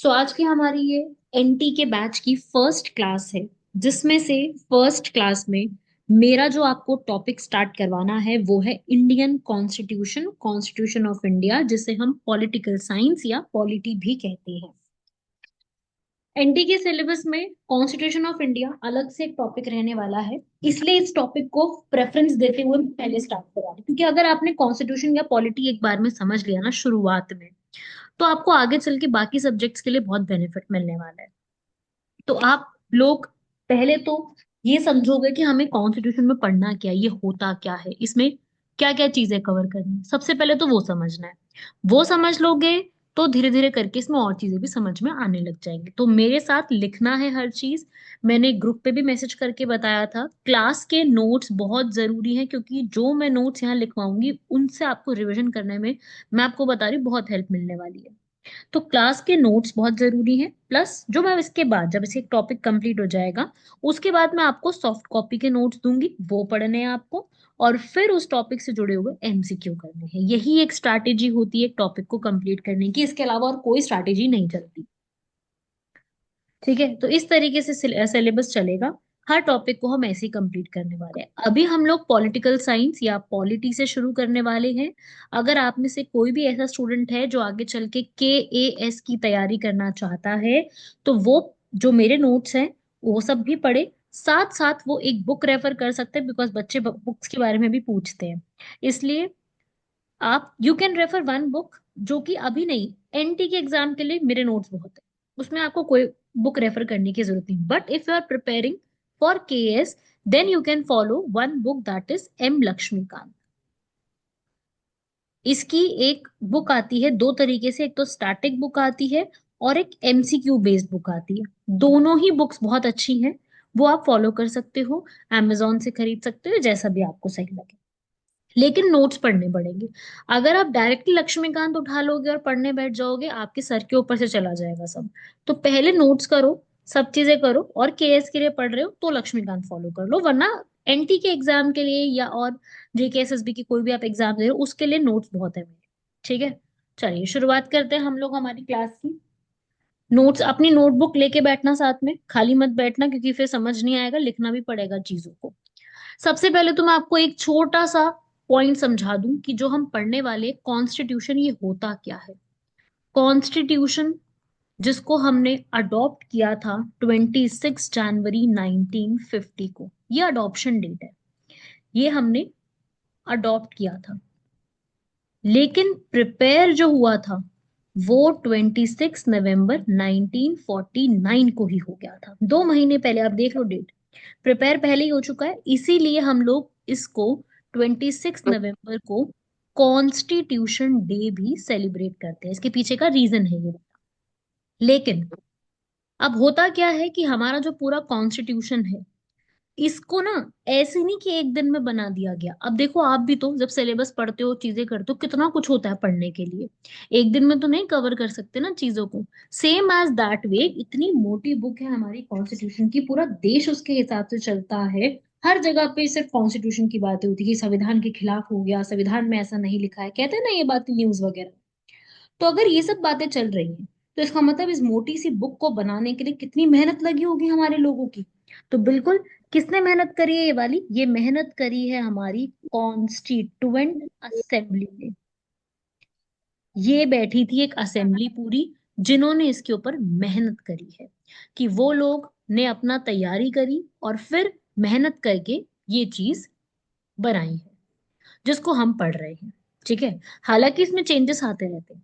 आज की हमारी ये एनटी के बैच की फर्स्ट क्लास है, जिसमें से फर्स्ट क्लास में मेरा जो आपको टॉपिक स्टार्ट करवाना है वो है Indian constitution, constitution of India, जिसे हम पॉलिटिकल साइंस या पॉलिटी भी कहते हैं। एनटी के सिलेबस में कॉन्स्टिट्यूशन ऑफ इंडिया अलग से एक टॉपिक रहने वाला है। इसलिए इस टॉपिक को प्रेफरेंस देते हुए मैं पहले स्टार्ट करा रही हूँ, क्योंकि अगर आपने कॉन्स्टिट्यूशन या पॉलिटी एक बार में समझ लिया ना शुरुआत में, तो आपको आगे चल के बाकी सब्जेक्ट्स के लिए बहुत बेनिफिट मिलने वाला है। तो आप लोग पहले तो ये समझोगे कि हमें कॉन्स्टिट्यूशन में पढ़ना क्या है, ये होता क्या है, इसमें क्या क्या चीजें कवर करनी है। सबसे पहले तो वो समझना है। वो समझ लोगे तो धीरे धीरे करके इसमें और चीजें भी समझ में आने लग जाएंगी। तो मेरे साथ लिखना है हर चीज। मैंने ग्रुप पे भी मैसेज करके बताया था, क्लास के नोट्स बहुत जरूरी हैं, क्योंकि जो मैं नोट्स यहाँ लिखवाऊंगी उनसे आपको रिवीजन करने में, मैं आपको बता रही हूँ, बहुत हेल्प मिलने वाली है। तो क्लास के नोट्स बहुत जरूरी हैं, प्लस जो मैं इसके बाद, जब इसे टॉपिक कंप्लीट हो जाएगा, उसके बाद मैं आपको सॉफ्ट कॉपी के नोट्स दूंगी, वो पढ़ने हैं आपको। और फिर उस टॉपिक से जुड़े हुए एमसीक्यू करने हैं। यही एक स्ट्रैटेजी होती है एक टॉपिक को कंप्लीट करने की, इसके अलावा और कोई स्ट्रैटेजी नहीं चलती। ठीक है, तो इस तरीके से सिलेबस चलेगा। हर टॉपिक को हम ऐसे ही कंप्लीट करने वाले हैं। अभी हम लोग पॉलिटिकल साइंस या पॉलिटी से शुरू करने वाले हैं। अगर आप में से कोई भी ऐसा स्टूडेंट है जो आगे चल के एएस की तैयारी करना चाहता है, तो वो जो मेरे नोट्स हैं वो सब भी पढ़े। साथ साथ वो एक बुक रेफर कर सकते हैं, बिकॉज बच्चे बुक्स के बारे में भी पूछते हैं। इसलिए आप you can refer one book, जो कि अभी नहीं, एनटी के एग्जाम के लिए मेरे नोट्स बहुत है, उसमें आपको कोई बुक रेफर करने की जरूरत नहीं। But if you are preparing for KS, then you can follow one book, that is M Laxmikanth. इसकी एक बुक आती है दो तरीके से, एक तो स्टैटिक बुक आती है और एक एमसीक्यू बेस्ड बुक आती है। दोनों ही बुक्स बहुत अच्छी हैं, वो आप फॉलो कर सकते हो, amazon से खरीद सकते हो, जैसा भी आपको सही लगे। लेकिन नोट्स पढ़ने पड़ेंगे। अगर आप डायरेक्टली लक्ष्मीकांत उठा लोगे और पढ़ने बैठ जाओगे, आपके सर के ऊपर से चला जाएगा सब। तो पहले नोट्स करो, सब चीजें करो, और केएस के लिए पढ़ रहे हो तो लक्ष्मीकांत फॉलो कर लो, वरना एनटी के एग्जाम के लिए या और जेकेएसएसबी की कोई भी आप एग्जाम दे रहे हो उसके लिए नोट्स बहुत है मेरे। ठीक है, चलिए शुरुआत करते हैं हम लोग हमारी क्लास की। नोट्स, अपनी नोटबुक लेके बैठना, साथ में खाली मत बैठना, क्योंकि फिर समझ नहीं आएगा, लिखना भी पड़ेगा चीजों को। सबसे पहले तो मैं आपको एक छोटा सा पॉइंट समझा दूं कि जो हम पढ़ने वाले कॉन्स्टिट्यूशन, ये होता क्या है। कॉन्स्टिट्यूशन, जिसको हमने अडॉप्ट किया था 26 जनवरी 1950 को, ये अडॉप्शन डेट है, ये हमने अडॉप्ट किया था। लेकिन प्रिपेयर जो हुआ था वो 26 नवंबर 1949 को ही हो गया था। 2 महीने पहले, आप देख लो डेट, प्रिपेयर पहले ही हो चुका है। इसीलिए हम लोग इसको 26 नवंबर को कॉन्स्टिट्यूशन डे भी सेलिब्रेट करते हैं। इसके पीछे का रीजन है ये। लेकिन अब होता क्या है कि हमारा जो पूरा कॉन्स्टिट्यूशन है, इसको ना ऐसे नहीं कि एक दिन में बना दिया गया। अब देखो, आप भी तो जब सिलेबस पढ़ते हो, चीजें करते हो, कितना कुछ होता है पढ़ने के लिए। एक दिन में तो नहीं कवर कर सकते ना चीजों को। सेम एज दैट वे, इतनी मोटी बुक है हमारी कॉन्स्टिट्यूशन की, पूरा देश उसके हिसाब से चलता है। हर जगह पे सिर्फ कॉन्स्टिट्यूशन की बातें होती है कि संविधान के खिलाफ हो गया, संविधान में ऐसा नहीं लिखा है, कहते हैं ना ये बातें न्यूज वगैरह। तो अगर ये सब बातें चल रही हैं, तो इसका मतलब इस मोटी सी बुक को बनाने के लिए कितनी मेहनत लगी होगी हमारे लोगों की। तो बिल्कुल, किसने मेहनत करी है ये वाली, ये मेहनत करी है हमारी कॉन्स्टिट्यूएंट असेंबली ने। ये बैठी थी एक असेंबली पूरी, जिन्होंने इसके ऊपर मेहनत करी है, कि वो लोग ने अपना तैयारी करी और फिर मेहनत करके ये चीज बनाई है, जिसको हम पढ़ रहे हैं। ठीक है, हालांकि इसमें चेंजेस आते रहते हैं।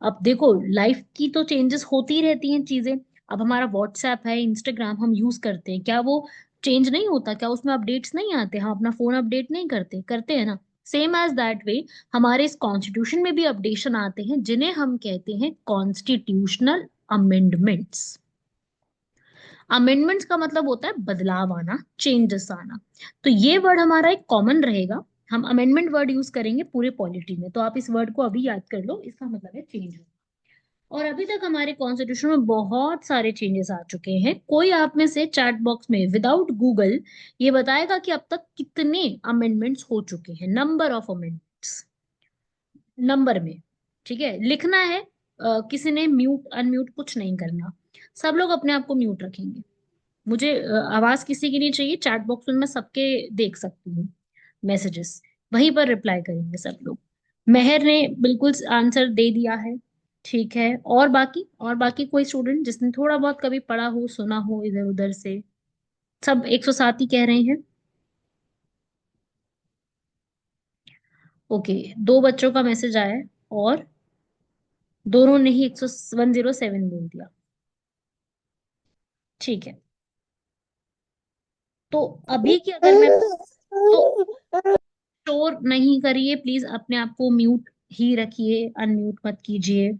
अब देखो, लाइफ की तो चेंजेस होती रहती हैं चीजें। अब हमारा व्हाट्सएप है, इंस्टाग्राम हम यूज करते हैं, क्या वो चेंज नहीं होता? क्या उसमें अपडेट्स नहीं आते? हम अपना फोन अपडेट नहीं करते? करते हैं ना। सेम एज दैट वे, हमारे इस कॉन्स्टिट्यूशन में भी अपडेशन आते हैं, जिन्हें हम कहते हैं कॉन्स्टिट्यूशनल अमेंडमेंट्स। अमेंडमेंट्स का मतलब होता है बदलाव आना, चेंजेस आना। तो ये वर्ड हमारा एक कॉमन रहेगा। हम अमेंडमेंट वर्ड यूज करेंगे पूरे पॉलिटी में, तो आप इस वर्ड को अभी याद कर लो, इसका मतलब है चेंज। और अभी तक हमारे कॉन्स्टिट्यूशन में बहुत सारे चेंजेस आ चुके हैं। कोई आप में से चैट बॉक्स में विदाउट गूगल ये बताएगा कि अब तक कितने अमेंडमेंट्स हो चुके हैं, नंबर ऑफ अमेंडमेंट्स, नंबर में। ठीक है, लिखना है किसी ने म्यूट अनम्यूट कुछ नहीं करना। सब लोग अपने आप को म्यूट रखेंगे। मुझे आवाज किसी की नहीं चाहिए। चैट बॉक्स में मैं सबके देख सकती हूँ मैसेजेस, वहीं पर रिप्लाई करेंगे सब लोग। मेहर ने बिल्कुल आंसर दे दिया है। ठीक है, और बाकी कोई स्टूडेंट जिसने थोड़ा बहुत कभी पढ़ा हो सुना हो इधर उधर से? सब 107 ही कह रहे हैं। ओके, दो बच्चों का मैसेज आया है और दोनों ने ही 107 बोल दिया। ठीक है, तो अभी की अगर मैं तो शोर नहीं करिए प्लीज, अपने आप को म्यूट ही रखिए, अनम्यूट मत कीजिए।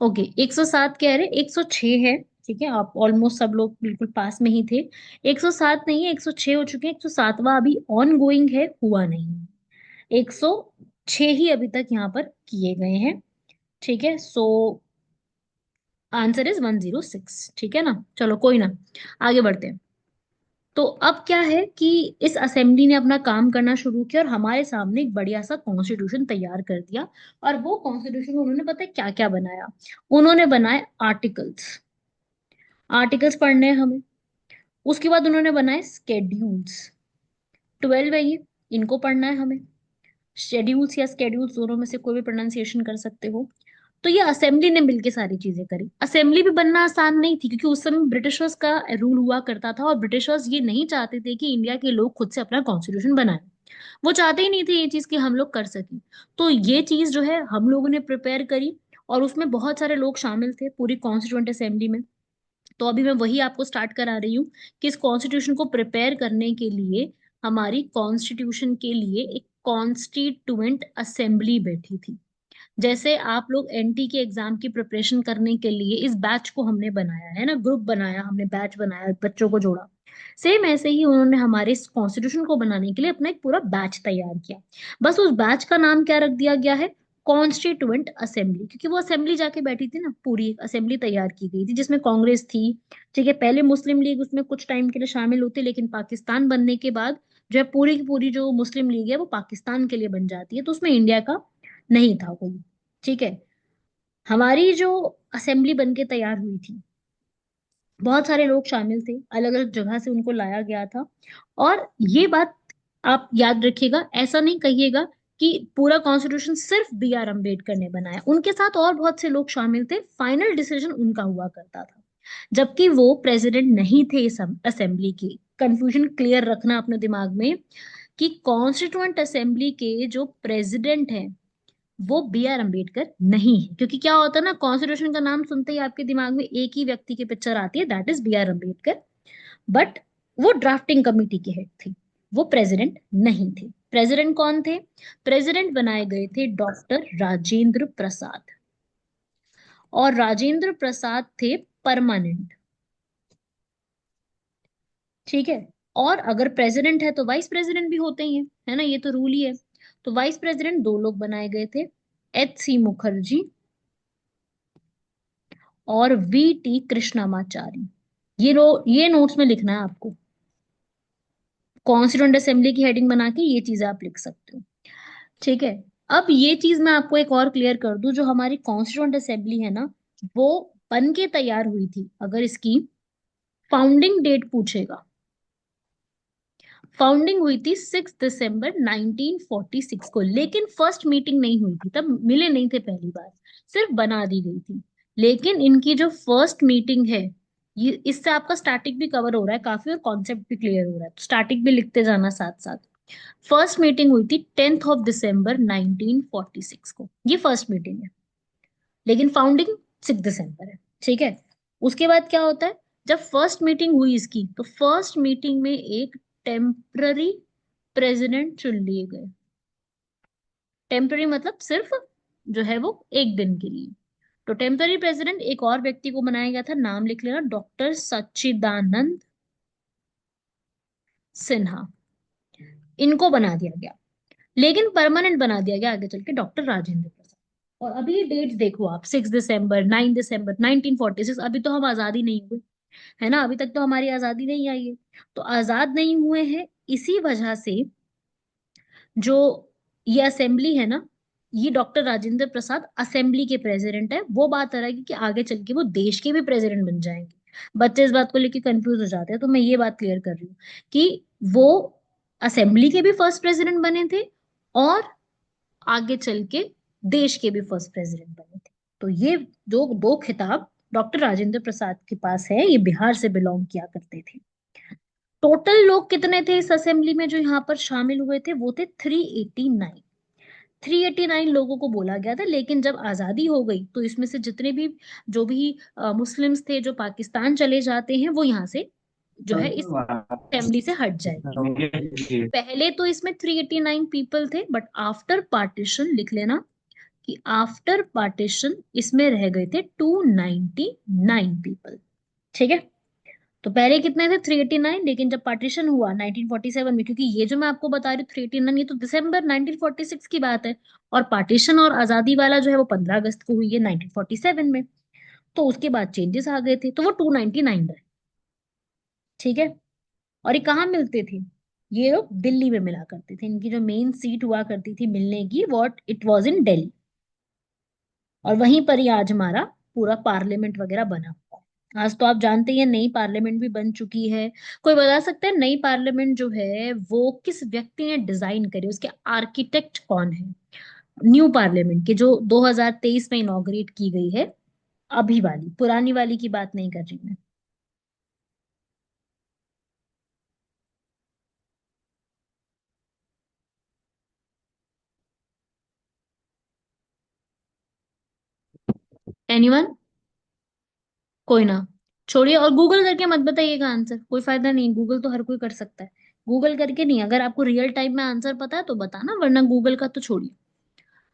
ओके, 107 कह रहे, 106 है। ठीक है, आप ऑलमोस्ट सब लोग बिल्कुल पास में ही थे। 107 नहीं है, 106 हो चुके हैं। 107वां अभी ऑन गोइंग है, हुआ नहीं। 106 ही अभी तक यहाँ पर किए गए हैं। ठीक है, सो आंसर इज 106। ठीक है ना, चलो कोई ना, आगे बढ़ते हैं। तो अब क्या है कि इस असेंबली ने अपना काम करना शुरू किया और हमारे सामने एक बढ़िया सा कॉन्स्टिट्यूशन तैयार कर दिया। और वो कॉन्स्टिट्यूशन उन्होंने पता है क्या क्या बनाया? उन्होंने बनाए आर्टिकल्स। आर्टिकल्स पढ़ने हैं हमें। उसके बाद उन्होंने बनाए स्केड्यूल्स। 12 है ये, इनको पढ़ना है हमें। शेड्यूल्स या स्केड्यूल्स दोनों में से कोई भी प्रोनाउंसिएशन कर सकते हो। तो ये असेंबली ने मिलके सारी चीजें करी। असेंबली भी बनना आसान नहीं थी, क्योंकि उस समय ब्रिटिशर्स का रूल हुआ करता था और ब्रिटिशर्स ये नहीं चाहते थे कि इंडिया के लोग खुद से अपना कॉन्स्टिट्यूशन बनाए। वो चाहते ही नहीं थे ये चीज कि हम लोग कर सकें। तो ये चीज जो है हम लोगों ने प्रिपेयर करी, और उसमें बहुत सारे लोग शामिल थे पूरी कॉन्स्टिट्यूंट असेंबली में। तो अभी मैं वही आपको स्टार्ट करा रही हूँ कि इस कॉन्स्टिट्यूशन को प्रिपेयर करने के लिए हमारी कॉन्स्टिट्यूशन के लिए एक कॉन्स्टिट्यूएंट असेंबली बैठी थी। जैसे आप लोग एनटी के एग्जाम की प्रिपरेशन करने के लिए इस बैच को हमने बनाया है ना, ग्रुप बनाया हमने, बैच बनाया, बच्चों को जोड़ा। सेम ऐसे ही उन्होंने हमारे इस कॉन्स्टिट्यूशन को बनाने के लिए अपना एक पूरा बैच तैयार किया। बस उस बैच का नाम क्या रख दिया गया है? कॉन्स्टिट्यूएंट असेंबली, क्योंकि वो असेंबली जाके बैठी थी ना, पूरी असेंबली तैयार की गई थी जिसमें कांग्रेस थी। ठीक है, पहले मुस्लिम लीग उसमें कुछ टाइम के लिए शामिल होती, लेकिन पाकिस्तान बनने के बाद जो है पूरी की पूरी जो मुस्लिम लीग है वो पाकिस्तान के लिए बन जाती है, तो उसमें इंडिया का नहीं था कोई। ठीक है, हमारी जो असेंबली बनके तैयार हुई थी, बहुत सारे लोग शामिल थे, अलग अलग जगह से उनको लाया गया था। और ये बात आप याद रखिएगा, ऐसा नहीं कहिएगा कि पूरा कॉन्स्टिट्यूशन सिर्फ बी आर अम्बेडकर ने बनाया। उनके साथ और बहुत से लोग शामिल थे, फाइनल डिसीजन उनका हुआ करता था, जबकि वो प्रेसिडेंट नहीं थे इस असेंबली के। कंफ्यूजन क्लियर रखना अपने दिमाग में कि कॉन्स्टिट्यूएंट असेंबली के जो प्रेसिडेंट हैं वो बी आर अम्बेडकर नहीं है। क्योंकि क्या होता है ना, कॉन्स्टिट्यूशन का नाम सुनते ही आपके दिमाग में एक ही व्यक्ति की पिक्चर आती है, that is B R Ambedkar. But वो ड्राफ्टिंग कमेटी के हेड थे, वो प्रेसिडेंट नहीं थे। प्रेसिडेंट कौन थे? प्रेसिडेंट बनाए गए थे डॉक्टर राजेंद्र प्रसाद। और राजेंद्र प्रसाद थे परमानेंट। ठीक है, और अगर प्रेसिडेंट है तो वाइस प्रेसिडेंट भी होते ही हैं, है ना, ये तो रूल ही है। तो वाइस प्रेसिडेंट दो लोग बनाए गए थे, एच सी मुखर्जी और वी टी कृष्णमाचारी। ये नोट्स में लिखना है आपको। कॉन्स्टिट्यूंट असेंबली की हेडिंग बना के ये चीजें आप लिख सकते हो। ठीक है, अब ये चीज मैं आपको एक और क्लियर कर दूं, जो हमारी कॉन्स्टिट्यूंट असेंबली है ना, वो बन के तैयार हुई थी। अगर इसकी फाउंडिंग डेट पूछेगा, फाउंडिंग हुई थी 6 दिसंबर 1946 को, लेकिन फर्स्ट मीटिंग नहीं हुई थी, तब मिले नहीं थे पहली बार, सिर्फ बना दी गई थी। लेकिन इनकी जो फर्स्ट मीटिंग है, ये इससे आपका स्टैटिक भी कवर हो रहा है काफी और कॉन्सेप्ट भी क्लियर हो रहा है, तो स्टैटिक भी लिखते जाना साथ साथ। फर्स्ट मीटिंग हुई थी 10 दिसंबर 1946 को, ये फर्स्ट मीटिंग है। लेकिन फाउंडिंग 6 दिसंबर है। ठीक है, उसके बाद क्या होता है? जब फर्स्ट मीटिंग हुई इसकी, तो फर्स्ट मीटिंग में एक टेम्पररी प्रेसिडेंट चुन लिए गए। टेम्पररी मतलब सिर्फ जो है वो एक दिन के लिए। तो टेम्पररी प्रेसिडेंट एक और व्यक्ति को बनाया गया था, नाम लिख लेना, डॉक्टर सच्चिदानंद सिन्हा। इनको बना दिया गया। लेकिन परमानेंट बना दिया गया आगे चल के डॉक्टर राजेंद्र प्रसाद। और अभी ये डेट्स देखो आप, 6 दिसंबर, 9 दिसंबर 1946, अभी तो हम आजादी नहीं हुए, है ना, अभी तक तो हमारी आजादी नहीं आई है। तो आजाद नहीं हुए हैं, इसी वजह से जो ये असेंबली है ना, ये डॉक्टर राजेंद्र प्रसाद असेंबली के प्रेसिडेंट है। वो बात आ रही है कि आगे चल के वो देश के भी प्रेसिडेंट बन जाएंगे। बच्चे इस बात को लेके कंफ्यूज हो जाते हैं, तो मैं ये बात क्लियर कर रही हूँ कि वो असेंबली के भी फर्स्ट प्रेसिडेंट बने थे और आगे चल के देश के भी फर्स्ट प्रेसिडेंट बने थे। तो ये जो दो खिताब डॉक्टर राजेंद्र प्रसाद के पास है, ये बिहार से बिलोंग किया करते थे। टोटल लोग कितने थे इस असेंबली में जो यहाँ पर शामिल हुए थे? वो थे 389। 389 लोगों को बोला गया था, लेकिन जब आजादी हो गई तो इसमें से जितने भी जो भी मुस्लिम्स थे जो पाकिस्तान चले जाते हैं, वो यहाँ से जो है इस असेंबली से हट जाएंगे। पहले तो इसमें 389 पीपल थे, बट आफ्टर पार्टीशन, लिख लेना कि आफ्टर पार्टीशन इसमें रह गए थे 299 पीपल। ठीक है। तो पहले कितने थे? 389, लेकिन जब पार्टीशन हुआ 1947 में, क्योंकि ये जो मैं आपको बता रही हूँ 389, ये तो दिसंबर 1946 की बात है, और पार्टीशन और आजादी वाला जो है वो 15 अगस्त को हुई है 1947 में। तो उसके बाद चेंजेस आ गए थे, तो वो 299 रहे। ठीक है। और ये कहाँ मिलते थे? ये लोग दिल्ली में मिला करते थे। इनकी जो मेन सीट हुआ करती थी मिलने की, what it was in Delhi. और वहीं पर ही आज हमारा पूरा पार्लियामेंट वगैरह बना हुआ है। आज तो आप जानते ही हैं नई पार्लियामेंट भी बन चुकी है। कोई बता सकता है नई पार्लियामेंट जो है वो किस व्यक्ति ने डिजाइन करी, उसके आर्किटेक्ट कौन है? न्यू पार्लियामेंट की जो 2023 में इनॉग्रेट की गई है, अभी वाली, पुरानी वाली की बात नहीं कर रही मैं। एनीवन? कोई ना, छोड़िए। और गूगल करके मत बताइएगा आंसर, कोई फायदा नहीं, गूगल तो हर कोई कर सकता है। गूगल करके नहीं, अगर आपको रियल टाइम में आंसर पता है तो बताना, वरना गूगल का तो छोड़िए।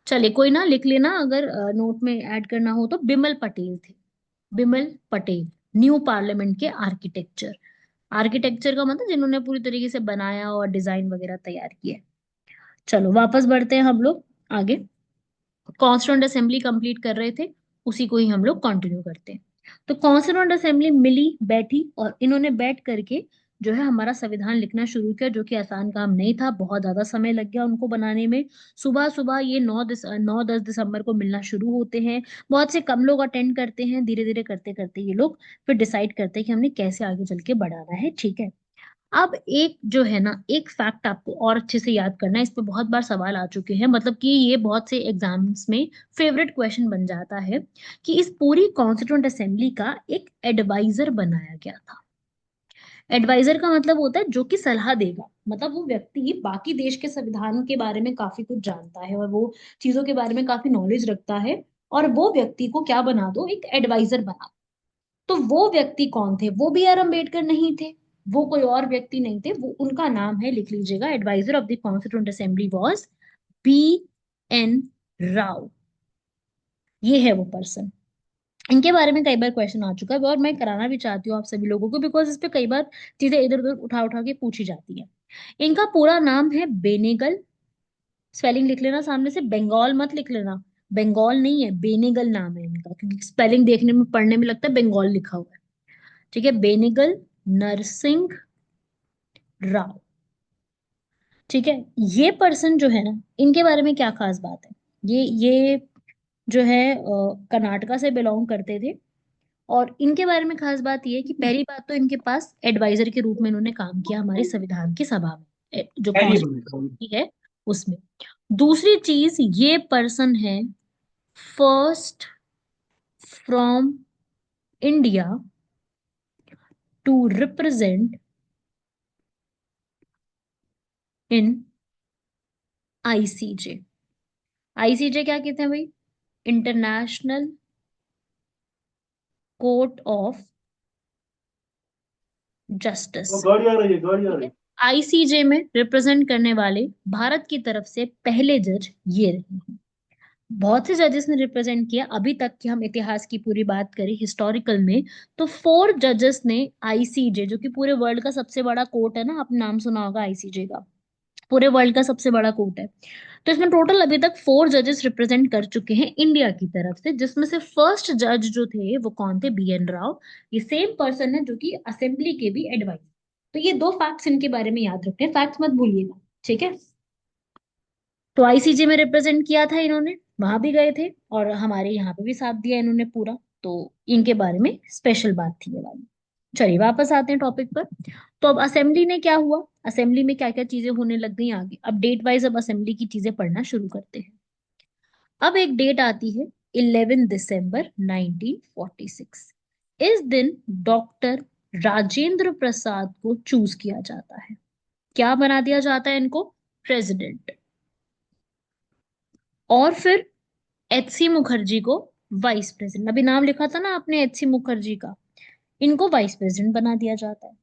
चलिए कोई ना, लिख लेना अगर नोट में ऐड करना हो तो। बिमल पटेल थे। बिमल पटेल न्यू पार्लियामेंट के आर्किटेक्चर। आर्किटेक्चर का मतलब जिन्होंने पूरी तरीके से बनाया और डिजाइन वगैरह तैयार किया। चलो वापस बढ़ते हैं हम लोग आगे। कॉन्स्टिट्यूंट असेंबली कंप्लीट कर रहे थे, उसी को ही हम लोग कंटिन्यू करते हैं। तो कॉन्स्टिट्यूंट असेंबली मिली, बैठी, और इन्होंने बैठ करके जो है हमारा संविधान लिखना शुरू किया, जो कि आसान काम नहीं था। बहुत ज्यादा समय लग गया उनको बनाने में। सुबह सुबह ये 9-10 दिसंबर को मिलना शुरू होते हैं। बहुत से कम लोग अटेंड करते हैं। धीरे धीरे करते करते ये लोग फिर डिसाइड करते हैं कि हमने कैसे आगे चल के बढ़ाना है। ठीक है। अब एक जो है ना, एक फैक्ट आपको और अच्छे से याद करना है, इस पे बहुत बार सवाल आ चुके हैं, मतलब कि ये बहुत से एग्जाम्स में फेवरेट क्वेश्चन बन जाता है कि इस पूरी कॉन्स्टिट्यूंट असेंबली का एक एडवाइजर बनाया गया था। एडवाइजर का मतलब होता है जो कि सलाह देगा, मतलब वो व्यक्ति बाकी देश के संविधान के बारे में काफी कुछ जानता है और वो चीजों के बारे में काफी नॉलेज रखता है, और वो व्यक्ति को क्या बना दो, एक एडवाइजर बना दो। तो वो व्यक्ति कौन थे? वो बी आर अम्बेडकर नहीं थे, वो कोई और व्यक्ति नहीं थे। वो, उनका नाम है, लिख लीजिएगा, advisor of the constituent assembly was B N Rau. ये है वो पर्सन। इनके बारे में कई बार क्वेश्चन आ चुका है, और मैं कराना भी चाहती हूँ आप सभी लोगों को, बिकॉज इस पे कई बार चीजें इधर उधर उठा उठा के पूछी जाती है। इनका पूरा नाम है बेनेगल। स्पेलिंग लिख लेना सामने से, बंगाल मत लिख लेना। बंगाल नहीं है, बेनेगल नाम है इनका, क्योंकि स्पेलिंग देखने में पढ़ने में लगता है बंगाल लिखा हुआ है। ठीक है, बेनेगल नरसिंह राव। ठीक है। ये पर्सन जो है ना, इनके बारे में क्या खास बात है? ये जो है कर्नाटका से बिलोंग करते थे। और इनके बारे में खास बात ये है कि पहली बात तो इनके पास एडवाइजर के रूप में इन्होंने काम किया हमारे संविधान की सभा में, जो कॉन्स्टिट्यूशन है उसमें। दूसरी चीज, ये पर्सन है first from India to represent in ICJ. ICJ क्या कहते हैं भाई? International Court of Justice. वो गाड़ी आ रही है, गाड़ी आ ठीक रही है। है। आईसीजे में रिप्रेजेंट करने वाले भारत की तरफ से पहले जज ये रहे हैं। बहुत से जजेस ने रिप्रेजेंट किया अभी तक की, हम इतिहास की पूरी बात करें हिस्टोरिकल में, तो 4 जजेस ने आईसीजे, जो कि पूरे वर्ल्ड का सबसे बड़ा कोर्ट है ना, आपने नाम सुना होगा आईसीजे का, पूरे वर्ल्ड का सबसे बड़ा कोर्ट है। तो इसमें टोटल अभी तक 4 जजेस रिप्रेजेंट कर चुके हैं इंडिया की तरफ से, जिसमें से फर्स्ट जज जो थे वो कौन थे? B N Rau. ये सेम पर्सन है जो कि असेंबली के भी एडवाइजर। तो ये दो फैक्ट्स इनके बारे में याद रखते हैं, फैक्ट्स मत भूलिएगा। ठीक है। तो आईसीजे में रिप्रेजेंट किया था इन्होंने, वहां भी गए थे, और हमारे यहाँ पे भी साथ दिया इन्होंने पूरा। तो इनके बारे में स्पेशल बात थी ये वाली। चलिए वापस आते हैं टॉपिक पर। तो अब असेंबली ने क्या हुआ, असेंबली में क्या क्या चीजें होने लग गई आगे, अब डेट वाइज अब असेंबली की चीजें पढ़ना शुरू करते हैं। अब एक डेट आती है 11 दिसंबर 1946। इस दिन डॉक्टर राजेंद्र प्रसाद को चूज किया जाता है। क्या बना दिया जाता है इनको, प्रेसिडेंट। और फिर एच सी मुखर्जी को वाइस प्रेसिडेंट, अभी नाम लिखा था ना आपने एच सी मुखर्जी का, इनको वाइस प्रेसिडेंट बना दिया जाता है।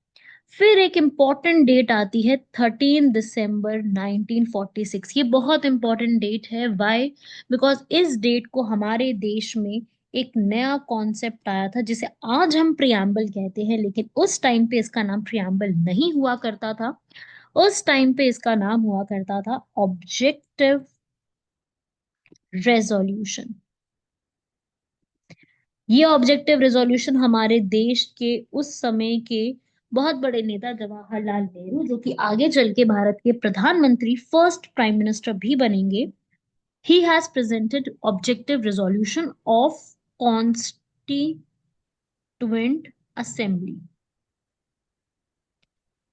फिर एक इम्पॉर्टेंट डेट आती है 13 दिसंबर 1946। ये बहुत इंपॉर्टेंट डेट है, वाई, बिकॉज इस डेट को हमारे देश में एक नया कॉन्सेप्ट आया था जिसे आज हम प्रियम्बल कहते हैं, लेकिन उस टाइम पे इसका नाम प्रियम्बल नहीं हुआ करता था। उस टाइम पे इसका नाम हुआ करता था ऑब्जेक्टिव रेजोल्यूशन। ये ऑब्जेक्टिव रेजोल्यूशन हमारे देश के उस समय के बहुत बड़े नेता जवाहरलाल नेहरू, जो कि आगे चल के भारत के प्रधानमंत्री, फर्स्ट प्राइम मिनिस्टर भी बनेंगे, he has presented objective resolution of constituent assembly.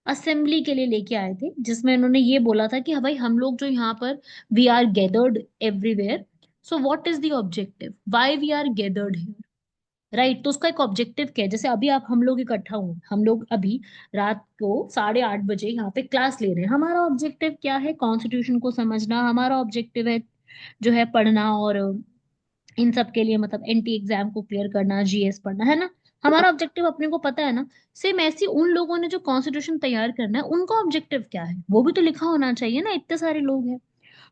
Assembly के लिए लेके आए थे, जिसमें उन्होंने ये बोला था कि हाँ भाई, हम लोग जो यहाँ पर we are gathered everywhere, so what is the objective, why we are gathered, right. तो उसका एक ऑब्जेक्टिव क्या है, जैसे अभी आप हम लोग इकट्ठा हुए, हम लोग अभी रात को 8:30 बजे यहाँ पे क्लास ले रहे हैं, हमारा ऑब्जेक्टिव क्या है, कॉन्स्टिट्यूशन को समझना हमारा ऑब्जेक्टिव है, जो है पढ़ना, और इन सब के लिए मतलब एनटी एग्जाम को क्लियर करना, जीएस पढ़ना, है ना। हमारा ऑब्जेक्टिव अपने को पता है ना। सेम ऐसी उन लोगों ने जो कॉन्स्टिट्यूशन तैयार करना है, उनका ऑब्जेक्टिव क्या है, वो भी तो लिखा होना चाहिए ना, इतने सारे लोग हैं।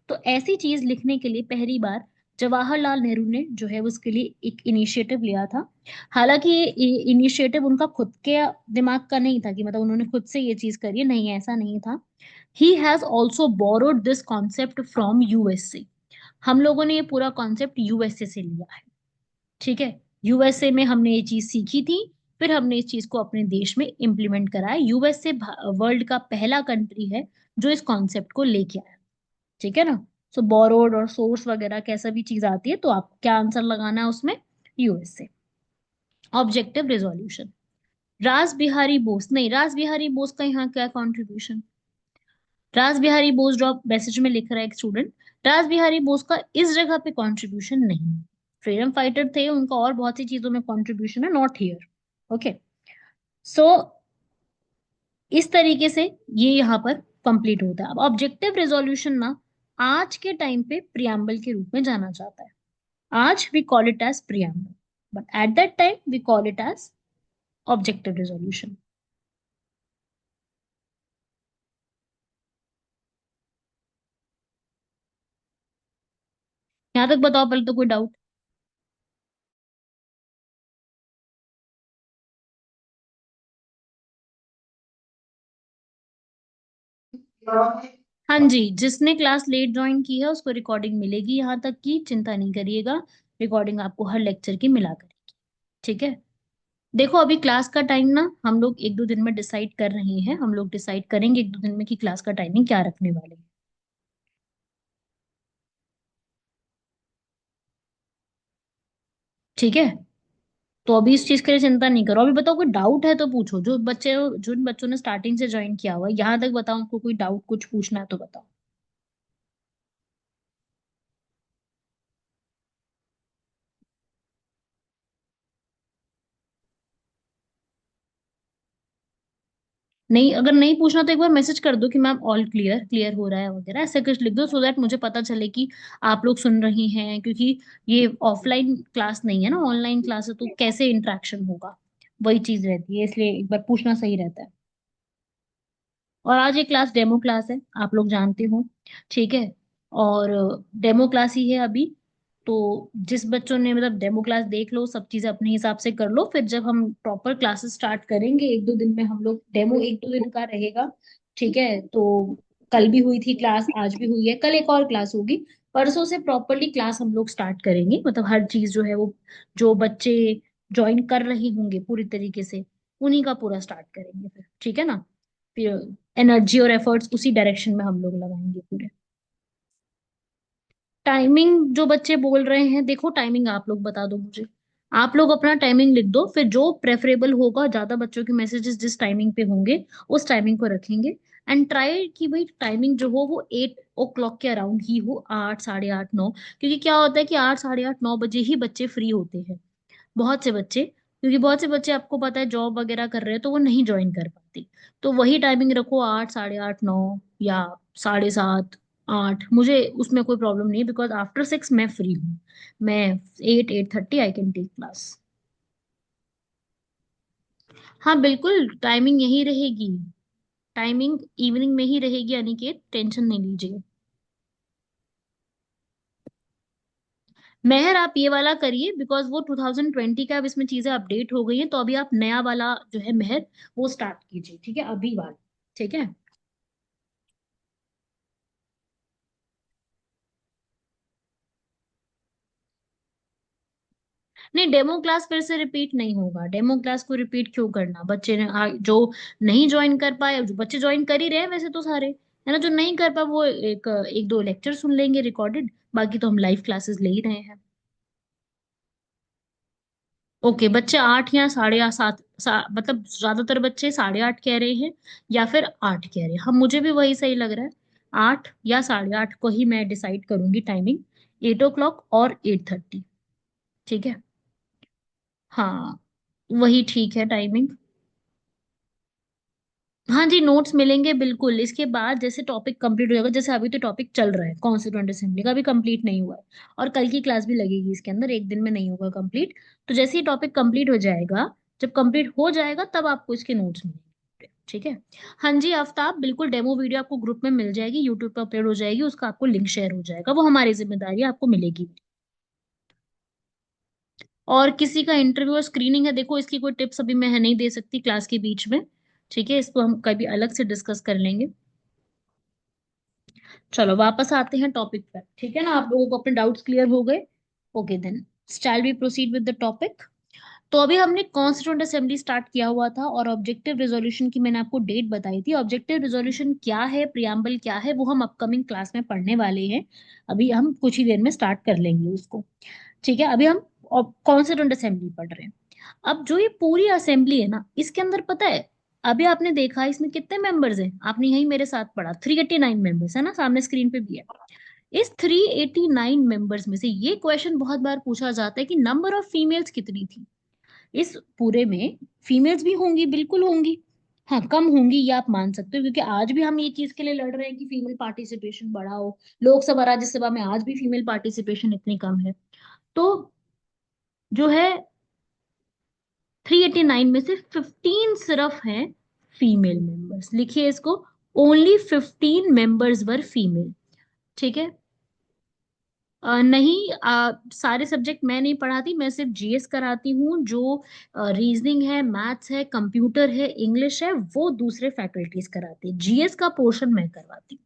तो ऐसी चीज लिखने के लिए पहली बार जवाहरलाल नेहरू ने जो है उसके लिए एक इनिशिएटिव लिया था। हालांकि ये इनिशिएटिव उनका खुद के दिमाग का नहीं था कि मतलब उन्होंने खुद से ये चीज करी है, नहीं ऐसा नहीं था। He has also borrowed this concept from USA. हम लोगों ने ये पूरा कॉन्सेप्ट यूएसए से लिया है, ठीक है। यूएसए में हमने ये चीज सीखी थी, फिर हमने इस चीज को अपने देश में इम्प्लीमेंट करा है। यूएसए वर्ल्ड का पहला कंट्री है जो इस कॉन्सेप्ट को लेके आया, ठीक है ना। सो बोरोड और सोर्स वगैरह कैसा भी चीज आती है तो आप क्या आंसर लगाना है उसमें, यूएसए। Objective resolution. रास बिहारी बोस, नहीं, रास बिहारी बोस का यहाँ क्या कंट्रीब्यूशन, रास बिहारी बोस जो आप मैसेज में लिख रहा है एक स्टूडेंट, रास बिहारी बोस का इस जगह पे कंट्रीब्यूशन नहीं है। फ्रीडम फाइटर थे, उनका और बहुत सी चीजों में कंट्रीब्यूशन है, नॉट हियर। ओके। सो इस तरीके से ये यहाँ पर कंप्लीट होता है। अब ऑब्जेक्टिव रेजोल्यूशन ना आज के टाइम पे प्रियम्बल के रूप में जाना जाता है। आज we call it as preamble, but at that time we call it as objective resolution. यहाँ तक बताओ पहले तो, कोई डाउट। हाँ जी, जिसने क्लास लेट ज्वाइन की है उसको रिकॉर्डिंग मिलेगी, यहाँ तक की चिंता नहीं करिएगा, रिकॉर्डिंग आपको हर लेक्चर की मिला करेगी, ठीक है। देखो अभी क्लास का टाइम ना हम लोग एक दो दिन में डिसाइड कर रहे हैं, हम लोग डिसाइड करेंगे एक दो दिन में कि क्लास का टाइमिंग क्या रखने वाले हैं, ठीक है। तो अभी इस चीज के लिए चिंता नहीं करो। अभी बताओ कोई डाउट है तो पूछो, जो बच्चे, जिन बच्चों ने स्टार्टिंग से ज्वाइन किया हुआ है यहाँ तक, बताओ उनको कोई डाउट कुछ पूछना है तो बताओ। नहीं, अगर नहीं पूछना तो एक बार मैसेज कर दो कि मैम ऑल क्लियर, क्लियर हो रहा है वगैरह, ऐसे कुछ लिख दो, सो दैट मुझे पता चले कि आप लोग सुन रही हैं, क्योंकि ये ऑफलाइन क्लास नहीं है ना, ऑनलाइन क्लास है, तो कैसे इंटरेक्शन होगा, वही चीज रहती है, इसलिए एक बार पूछना सही रहता है। और आज ये क्लास डेमो क्लास है, आप लोग जानते हो, ठीक है। और डेमो क्लास ही है अभी। तो जिस बच्चों ने मतलब डेमो क्लास देख लो, सब चीजें अपने हिसाब से कर लो, फिर जब हम प्रॉपर क्लासेस स्टार्ट करेंगे एक दो दिन में, हम लोग डेमो एक दो दिन का रहेगा, ठीक है। तो कल भी हुई थी क्लास, आज भी हुई है, कल एक और क्लास होगी, परसों से प्रॉपरली क्लास हम लोग स्टार्ट करेंगे, मतलब हर चीज जो है वो, जो बच्चे ज्वाइन कर रहे होंगे पूरी तरीके से, उन्हीं का पूरा स्टार्ट करेंगे फिर, ठीक है ना। फिर एनर्जी और एफर्ट्स उसी डायरेक्शन में हम लोग लगाएंगे पूरे। टाइमिंग जो बच्चे बोल रहे हैं, देखो टाइमिंग आप लोग बता दो मुझे। आप लोग अपना टाइमिंग लिख दो, फिर जो प्रेफरेबल होगा, ज्यादा बच्चों के मैसेजेस जिस टाइमिंग पे होंगे उस टाइमिंग को रखेंगे। एंड ट्राई कि भाई टाइमिंग जो हो वो 8 o'clock के अराउंड ही हो, 8, 8:30, 9। क्योंकि क्या होता है कि 8, 8:30, 9 बजे ही बच्चे फ्री होते हैं, बहुत से बच्चे। क्योंकि बहुत से बच्चे आपको पता है जॉब वगैरह कर रहे हैं तो वो नहीं ज्वाइन कर पाते। तो वही टाइमिंग रखो, 8, 8:30, 9, या 7:30, 8। मुझे उसमें कोई प्रॉब्लम नहीं है, बिकॉज आफ्टर 6 मैं फ्री हूँ। मैं 8, 8:30 आई कैन टेक क्लास। हाँ बिल्कुल, टाइमिंग यही रहेगी। टाइमिंग इवनिंग में ही रहेगी अनिकेत, टेंशन नहीं लीजिए। मेहर आप ये वाला करिए, बिकॉज वो 2020 का, अब इसमें चीजें अपडेट हो गई हैं, तो अभी आप नया वाला जो है मेहर वो स्टार्ट कीजिए, ठीक है, अभी वाला। ठीक है। नहीं, डेमो क्लास फिर से रिपीट नहीं होगा। डेमो क्लास को रिपीट क्यों करना, बच्चे ने जो नहीं ज्वाइन कर पाए, जो बच्चे ज्वाइन कर ही रहे हैं वैसे तो सारे, है ना, जो नहीं कर पाए वो एक एक दो लेक्चर सुन लेंगे रिकॉर्डेड। बाकी तो हम लाइव क्लासेस ले ही रहे हैं। ओके, बच्चे 8 या 7:30, मतलब ज्यादातर बच्चे 8:30 कह रहे हैं, या फिर 8 कह रहे हैं। हम, मुझे भी वही सही लग रहा है। 8 या 8:30 को ही मैं डिसाइड करूंगी टाइमिंग, 8 o'clock और 8:30। ठीक है। हाँ, वही ठीक है टाइमिंग। हाँ जी, नोट्स मिलेंगे बिल्कुल। इसके बाद जैसे टॉपिक कंप्लीट हो जाएगा, जैसे अभी तो टॉपिक चल रहा है कॉन्स्टिट्यूएंट असेंबली का, भी कंप्लीट नहीं हुआ है। और कल की क्लास भी लगेगी इसके अंदर, एक दिन में नहीं होगा कंप्लीट। तो जैसे ही टॉपिक कंप्लीट हो जाएगा, जब कंप्लीट हो जाएगा तब आपको इसके नोट्स मिलेंगे। ठीक है। हाँ जी आफ्ताब, बिल्कुल डेमो वीडियो आपको ग्रुप में मिल जाएगी, यूट्यूब पर अपलोड हो जाएगी, उसका आपको लिंक शेयर हो जाएगा, वो हमारी जिम्मेदारी है, आपको मिलेगी। और किसी का इंटरव्यू और स्क्रीनिंग है, देखो इसकी कोई टिप्स अभी मैं नहीं दे सकती क्लास के बीच में। ठीक है, इसको हम कभी अलग से डिस्कस कर लेंगे। चलो वापस आते हैं टॉपिक पर, ठीक है ना, आप लोगों को अपने डाउट्स क्लियर हो गए। Okay then, style we proceed with the topic. तो अभी हमने कॉन्स्टिट्यूएंट असेंबली स्टार्ट किया हुआ था, और ऑब्जेक्टिव रेजोल्यूशन की मैंने आपको डेट बताई थी। ऑब्जेक्टिव रेजोल्यूशन क्या है, प्रियम्बल क्या है, वो हम अपकमिंग क्लास में पढ़ने वाले हैं। अभी हम कुछ ही देर में स्टार्ट कर लेंगे उसको। ठीक है, अभी हम कॉन्स्टिट्यूएंट असेंबली पढ़ रहे हैं। अब जो ये पूरी असेंबली है ना, इसके अंदर पता है, अभी आपने देखा इसमें कितने मेंबर्स हैं, आपने यही मेरे साथ पढ़ा, 389 मेंबर्स है ना, सामने स्क्रीन पे भी है। इस 389 मेंबर्स में से ये क्वेश्चन बहुत बार पूछा जाता है कि नंबर ऑफ फीमेल्स कितनी थी इस पूरे में। फीमेल्स भी होंगी, बिल्कुल होंगी। हाँ, कम होंगी ये आप मान सकते हो, क्योंकि आज भी हम ये चीज के लिए लड़ रहे हैं कि फीमेल पार्टिसिपेशन बढ़ाओ। लोकसभा राज्यसभा में आज भी फीमेल पार्टिसिपेशन इतनी कम है। तो जो है, 389 में से 15 सिर्फ हैं फीमेल मेंबर्स, लिखिए इसको। ओनली 15 मेंबर्स वर फीमेल। ठीक है। नहीं, सारे सब्जेक्ट मैं नहीं पढ़ाती, मैं सिर्फ जीएस कराती हूँ। जो रीजनिंग है, मैथ्स है, कंप्यूटर है, इंग्लिश है, वो दूसरे फैकल्टीज कराती है, जीएस का पोर्शन मैं करवाती हूँ।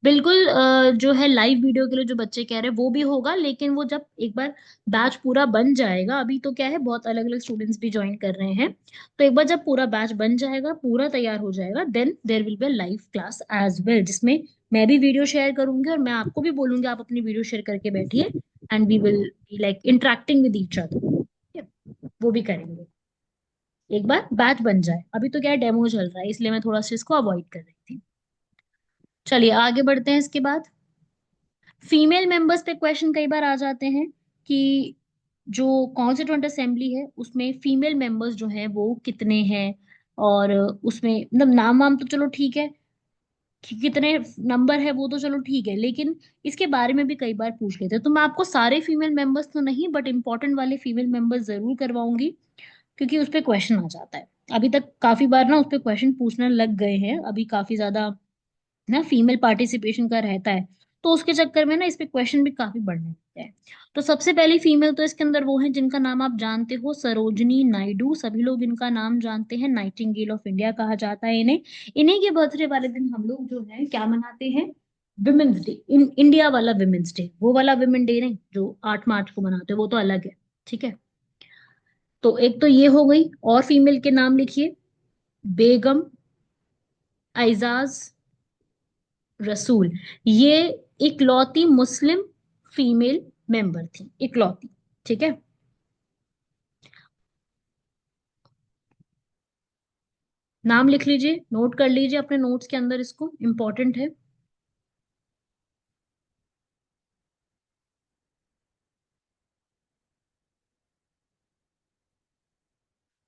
बिल्कुल, जो है लाइव वीडियो के लिए जो बच्चे कह रहे हैं वो भी होगा, लेकिन वो जब एक बार बैच पूरा बन जाएगा, अभी तो क्या है बहुत अलग अलग स्टूडेंट्स भी ज्वाइन कर रहे हैं। तो एक बार जब पूरा बैच बन जाएगा, पूरा तैयार हो जाएगा, then there will be live class as well, जिसमें मैं भी वीडियो शेयर करूंगी, और मैं आपको भी बोलूंगी आप अपनी वीडियो शेयर करके बैठिए। And we will be like interacting with each other. वो भी करेंगे एक बार बैच बन जाए। अभी तो क्या डेमो चल रहा है, इसलिए मैं थोड़ा सा इसको अवॉइड कर रही थी। चलिए आगे बढ़ते हैं इसके बाद। फीमेल मेंबर्स पे क्वेश्चन कई बार आ जाते हैं कि जो कॉन्स्टिट्यूएंट असेंबली है उसमें फीमेल मेंबर्स जो हैं वो कितने हैं। और उसमें मतलब नाम वाम तो चलो ठीक है, कि कितने नंबर है वो तो चलो ठीक है, लेकिन इसके बारे में भी कई बार पूछ लेते हैं। तो मैं आपको सारे फीमेल मेंबर्स तो नहीं, बट इंपॉर्टेंट वाले फीमेल मेंबर्स जरूर करवाऊंगी, क्योंकि उस पे क्वेश्चन आ जाता है। अभी तक काफी बार ना उस पे क्वेश्चन पूछने लग गए हैं, अभी काफी ज्यादा ना फीमेल पार्टिसिपेशन का रहता है। तो उसके चक्कर में ना इस पे क्वेश्चन भी काफी बढ़ने लगते हैं। तो सबसे पहली फीमेल तो इसके अंदर वो है जिनका नाम आप जानते हो, सरोजनी नायडू। सभी लोग इनका नाम जानते हैं, नाइटिंगेल ऑफ इंडिया कहा जाता है इन्हें। इन्हीं के बर्थडे वाले दिन हम लोग जो है क्या मनाते हैं, विमेन्स डे। इंडिया वाला विमेन्स डे, वो वाला विमेन डे नहीं जो 8 मार्च को मनाते हैं, वो तो अलग है। ठीक है। तो एक तो ये हो गई, और फीमेल के नाम लिखिए। बेगम ऐजाज रसूल, ये इकलौती मुस्लिम फीमेल मेंबर थी, इकलौती। ठीक है। नाम लिख लीजिए, नोट कर लीजिए अपने नोट्स के अंदर, इसको इंपॉर्टेंट है।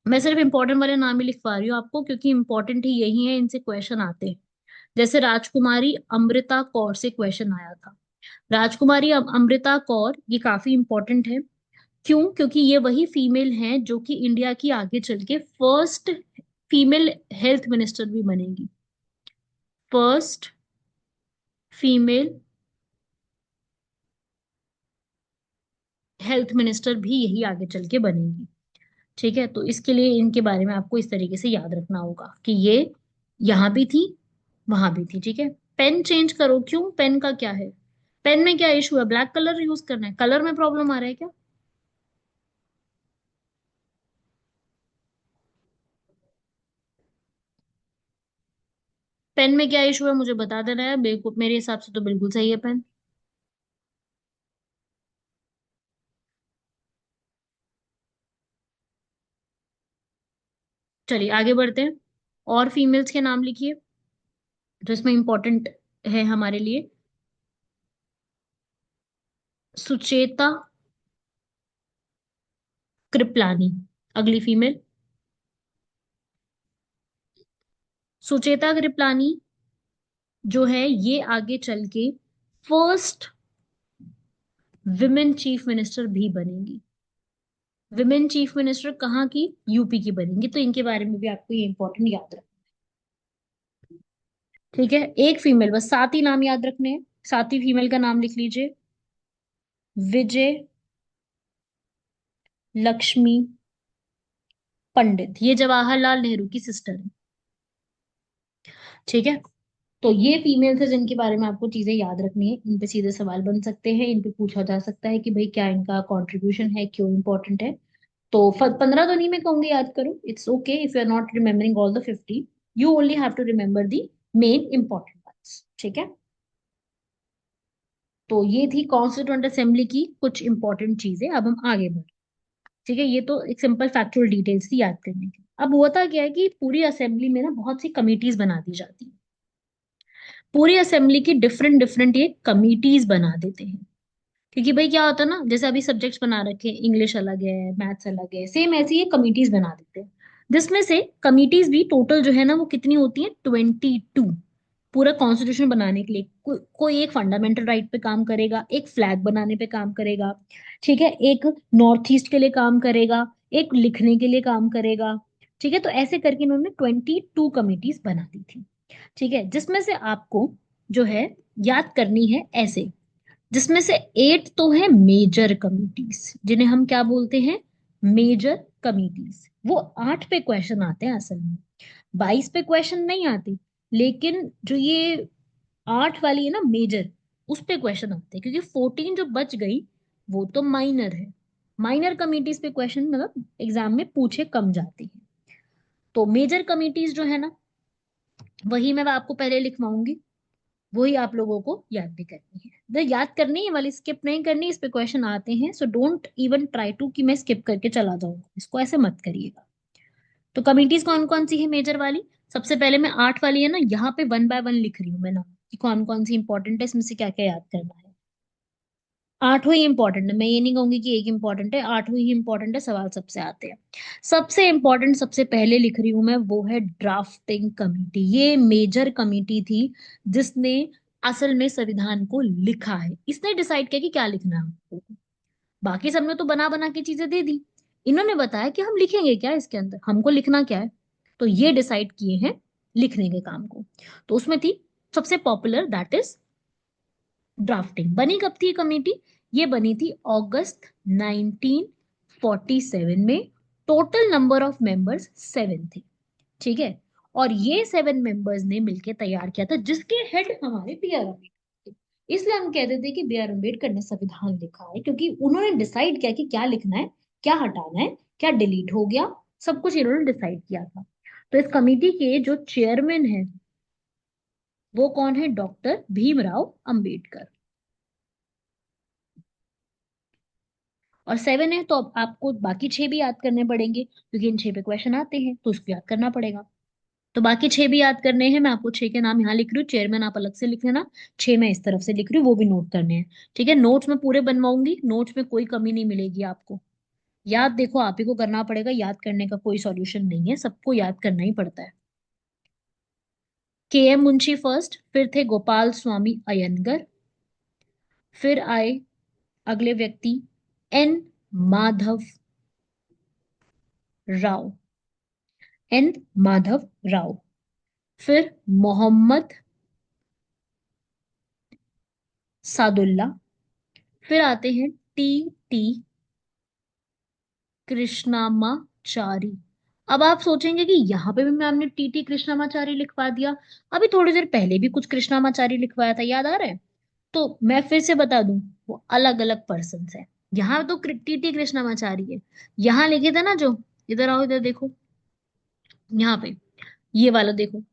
मैं सिर्फ इंपॉर्टेंट वाले नाम ही लिखवा रही हूँ आपको, क्योंकि इंपॉर्टेंट ही यही है, इनसे क्वेश्चन आते हैं। जैसे राजकुमारी अमृता कौर से क्वेश्चन आया था। राजकुमारी अमृता कौर ये काफी इंपॉर्टेंट है। क्यों? क्योंकि ये वही फीमेल हैं जो कि इंडिया की आगे चल के फर्स्ट फीमेल हेल्थ मिनिस्टर भी बनेगी। फर्स्ट फीमेल हेल्थ मिनिस्टर भी यही आगे चल के बनेगी। ठीक है, तो इसके लिए इनके बारे में आपको इस तरीके से याद रखना होगा कि ये यहाँ भी थी, वहां भी थी। ठीक है। पेन चेंज करो, क्यों? पेन का क्या है? पेन में क्या इशू है? ब्लैक कलर यूज करना है? कलर में प्रॉब्लम आ रहा है क्या? पेन में क्या इशू है मुझे बता देना है, बिल्कुल मेरे हिसाब से तो बिल्कुल सही है पेन। चलिए आगे बढ़ते हैं। और फीमेल्स के नाम लिखिए जो इसमें इंपॉर्टेंट है हमारे लिए। सुचेता कृपलानी, अगली फीमेल। सुचेता कृपलानी जो है ये आगे चल के फर्स्ट विमेन चीफ मिनिस्टर भी बनेंगी। विमेन चीफ मिनिस्टर कहाँ की? यूपी की बनेंगी। तो इनके बारे में भी आपको ये इंपॉर्टेंट याद रखना। ठीक है, एक फीमेल, बस 7 ही नाम याद रखने हैं। 7 ही फीमेल का नाम लिख लीजिए। विजय लक्ष्मी पंडित, ये जवाहरलाल नेहरू की सिस्टर है। ठीक है। तो ये फीमेल्स है जिनके बारे में आपको चीजें याद रखनी है, इन पे सीधे सवाल बन सकते हैं, इन पे पूछा जा सकता है कि भाई क्या इनका कंट्रीब्यूशन है, क्यों इंपॉर्टेंट है। तो 15 तो नहीं मैं कहूंगी याद करो, it's okay if you are not remembering all the 50। You only have to remember the main important ones. ठीक है। तो ये थी कॉन्स्टिट्यूएंट असेंबली की कुछ इंपॉर्टेंट चीजें। अब हम आगे बढ़े। ठीक है, ये तो एक सिंपल फैक्चुअल डिटेल्स थी याद करने की। अब होता क्या है कि पूरी असेंबली में ना बहुत सी कमिटीज बना दी जाती है। पूरी असेंबली की डिफरेंट डिफरेंट ये कमिटीज बना देते हैं। क्योंकि भाई क्या होता है ना, जैसे अभी सब्जेक्ट्स बना रखे हैं, इंग्लिश अलग है, मैथ्स अलग है, सेम ऐसी ये कमिटीज बना देते हैं। जिसमें से कमिटीज भी टोटल जो है ना वो कितनी होती है? 22। पूरा कॉन्स्टिट्यूशन बनाने के लिए कोई एक फंडामेंटल राइट पे काम करेगा, एक फ्लैग बनाने पे काम करेगा। ठीक है, एक नॉर्थ ईस्ट के लिए काम करेगा, एक लिखने के लिए काम करेगा। ठीक है, तो ऐसे करके इन्होंने 22 कमिटीज बना दी थी। ठीक है, जिसमें से आपको जो है याद करनी है ऐसे। जिसमें से 8 तो है मेजर कमिटीज, जिन्हें हम क्या बोलते हैं? Major committees. वो 8 पे क्वेश्चन आते हैं असल में, 22 पे क्वेश्चन नहीं आते। लेकिन जो ये 8 वाली है ना मेजर, उस पे क्वेश्चन आते हैं, क्योंकि 14 जो बच गई वो तो माइनर है। माइनर कमिटीज पे क्वेश्चन मतलब एग्जाम में पूछे कम जाते हैं। तो मेजर कमिटीज जो है ना, वही मैं आपको पहले लिखवाऊंगी, वही आप लोगों को याद भी करनी है। याद करनी है वाली स्किप नहीं करनी, इस पे क्वेश्चन आते हैं, so don't even try to कि मैं स्किप करके चला जाऊंगा, इसको ऐसे मत करिएगा। तो कमिटीज कौन कौन सी है मेजर वाली? सबसे पहले मैं 8 वाली है ना यहाँ पे 1 बाय 1 लिख रही हूँ मैं नाम, कि कौन कौन सी इंपॉर्टेंट है, इसमें से क्या क्या याद करना है। 8 ही इंपॉर्टेंट है, मैं ये नहीं कहूंगी कि एक इंपॉर्टेंट है, 8 ही इंपॉर्टेंट है, सवाल सबसे आते हैं। सबसे इंपॉर्टेंट सबसे पहले लिख रही हूं मैं, वो है ड्राफ्टिंग कमिटी। ये मेजर कमिटी थी जिसने असल में संविधान को लिखा है, इसने डिसाइड किया कि क्या लिखना है हमको। बाकी सबने तो बना बना के चीजें दे दी, इन्होंने बताया कि हम लिखेंगे क्या इसके अंदर, हमको लिखना क्या है। तो ये डिसाइड किए हैं लिखने के काम को। तो उसमें थी सबसे पॉपुलर, दैट इज ड्राफ्टिंग। बनी कब थी कमेटी? ये बनी थी अगस्त 1947 में। टोटल नंबर ऑफ मेंबर्स 7 थे। ठीक है, और ये 7 मेंबर्स ने मिलकर तैयार किया था, जिसके हेड हमारे बी आर अम्बेडकर थे। इसलिए हम कहते थे कि बी आर अम्बेडकर ने संविधान लिखा है, क्योंकि उन्होंने डिसाइड किया कि क्या लिखना है, क्या हटाना है, क्या डिलीट हो गया, सब कुछ इन्होंने डिसाइड किया था। तो इस कमेटी के जो चेयरमैन है वो कौन है? डॉक्टर भीमराव अंबेडकर। और 7 है तो अब आपको बाकी 6 भी याद करने पड़ेंगे, क्योंकि इन 6 पे क्वेश्चन आते हैं तो उसको याद करना पड़ेगा। तो बाकी 6 भी याद करने हैं। मैं आपको 6 के नाम यहाँ लिख रही हूँ, चेयरमैन आप अलग से लिख लेना। 6 मैं इस तरफ से लिख रही हूँ, वो भी नोट करने हैं। ठीक है, नोट्स में पूरे बनवाऊंगी, नोट्स में कोई कमी नहीं मिलेगी आपको। याद देखो आप ही को करना पड़ेगा, याद करने का कोई सॉल्यूशन नहीं है, सबको याद करना ही पड़ता है। के एम मुंशी फर्स्ट, फिर थे गोपाल स्वामी अयंगर, फिर आए अगले व्यक्ति एन माधव राव, एन माधव राव, फिर मोहम्मद सादुल्ला, फिर आते हैं टी टी कृष्णामाचारी। अब आप सोचेंगे कि यहाँ पे भी मैम ने टी टी कृष्णामाचारी लिखवा दिया, अभी थोड़ी देर पहले भी कुछ कृष्णामाचारी लिखवाया था, याद आ रहा है? तो मैं फिर से बता दूं, वो अलग अलग पर्सन है। यहाँ तो टी टी कृष्णामाचारी है, यहाँ लिखे थे ना जो, इधर आओ इधर देखो, यहाँ पे ये वाला देखो,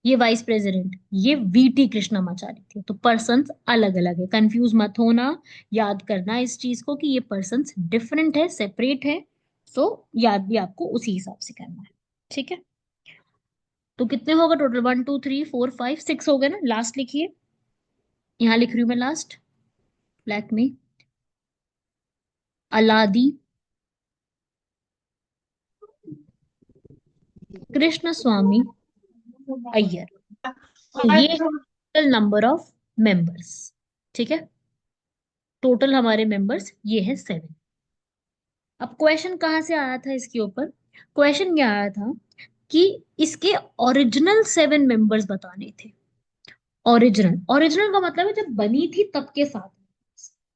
ये वाइस प्रेसिडेंट, ये वीटी कृष्णमाचारी थे। तो पर्सन्स अलग अलग है, कंफ्यूज मत होना, याद करना इस चीज को कि ये पर्सन्स डिफरेंट है, सेपरेट है। सो याद भी आपको उसी हिसाब से करना है। ठीक है, तो कितने होगा टोटल? 1 2 3 4 5 6 हो गए ना? लास्ट लिखिए, यहाँ लिख रही हूँ मैं लास्ट ब्लैक में, अलादी कृष्ण स्वामी अय्यर। तो ये है टोटल नंबर ऑफ मेंबर्स। ठीक है, टोटल हमारे मेंबर्स ये है 7। अब क्वेश्चन कहाँ से आया था इसके ऊपर? क्वेश्चन क्या आया था कि इसके ओरिजिनल 7 मेंबर्स बताने थे। ओरिजिनल, ओरिजिनल का मतलब है जब बनी थी तब के साथ।